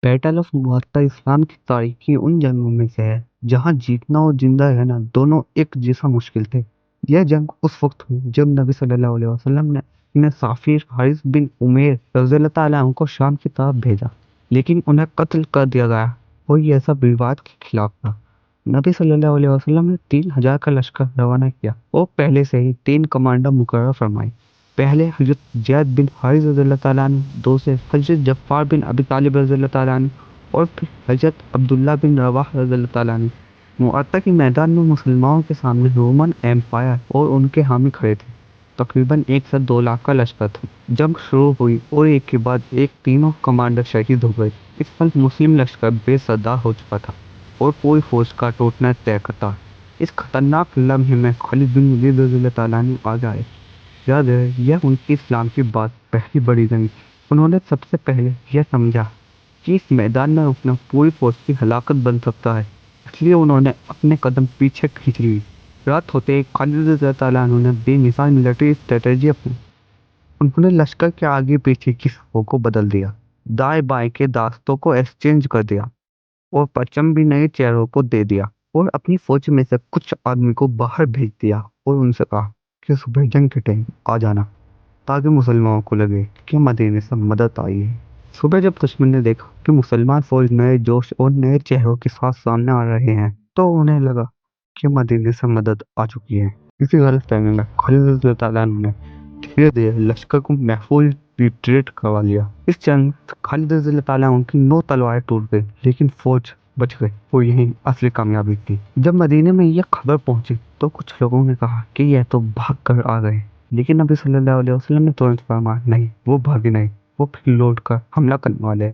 Battle of मुअत्ता इस्लाम की तारीख की उन जंगों में से है जहां जीतना और जिंदा रहना दोनों एक जैसा मुश्किल थे। यह जंग उस वक्त हुई जब नबी सल्लल्लाहु अलैहि वसल्लम ने साफिर हारिस बिन उमैर रज़ियल्लाहु ताला अन्हु को शाम की तरफ भेजा, लेकिन उन्हें कत्ल कर दिया गया और यह सब विवाद के खिलाफ था। नबी सल्लल्लाहु अलैहि वसल्लम ने 3,000 का लश्कर रवाना किया और पहले से ही 3 कमांडर मुकर्रर फरमाए। पहले हजरत ज़ैद बिन हारिस रज़ियल्लाहु ताला अन्हु, दूसरे हजरत जफ़्फ़ार बिन अबी तालिब रज़ियल्लाहु ताला अन्हु और फिर हजरत अब्दुल्ला बिन रवाह रज़ियल्लाहु ताला अन्हु। मुअत्ता के मैदान में मुसलमानों के सामने रोमन एम्पायर और उनके हामी खड़े थे। तकरीबन 1 से 2 लाख का लश्कर था। जंग शुरू हुई और एक के बाद एक तीनों कमांडर शहीद हो गए। इस पल मुस्लिम लश्कर बेसरदार हो चुका था और पूरी फौज का टूटना तय था। इस खतरनाक लम्हे में खालिद बिन वलीद रज़ियल्लाहु ताला अन्हु आगे आए। याद है, यह उनकी इस्लाम की बात पहली बड़ी जंग थी। उन्होंने सबसे पहले यह समझा कि इस मैदान में रुकना पूरी फौज की हलाकत बन सकता है, इसलिए उन्होंने अपने कदम पीछे खींच लिए। रात होते ही खालिद रज़ियल्लाहु ताला अन्हु ने बेमिसाल मिलिट्री स्ट्रेटेजी अपनी। उन्होंने लश्कर के आगे पीछे की सफ़ों को बदल दिया, दाएं बाएं के दास्तों को एक्सचेंज कर दिया और परचम भी नए चेहरों को दे दिया और अपनी फौज में से कुछ आदमी को बाहर भेज दिया और उनसे कहा कि सुबह जंग के टाइम आ जाना, ताकि मुसलमानों को लगे कि मदीने से मदद आई है। सुबह जब दुश्मन ने देखा कि मुसलमान फौज नए जोश और नए चेहरों के साथ सामने आ रहे हैं, तो उन्हें लगा कि मदीने से मदद आ चुकी है। इसी गलतफहमी में खालिद रज़ियल्लाहु ताला अन्हु ने धीरे धीरे लश्कर को महफूज रिट्रीट करवा लिया। इस जंग में खालिद रज़ियल्लाहु ताला अन्हु की 9 तलवारें टूट गई, लेकिन फौज बच गई और यही असली कामयाबी थी। जब मदीने में यह खबर पहुंची तो कुछ लोगों ने कहा कि यह तो भाग कर आ गए, लेकिन नबी सल्लल्लाहु अलैहि वसल्लम ने तुरंत फरमाया, नहीं, वो भागे नहीं, वो फिर लौट कर हमला करने वाले हैं।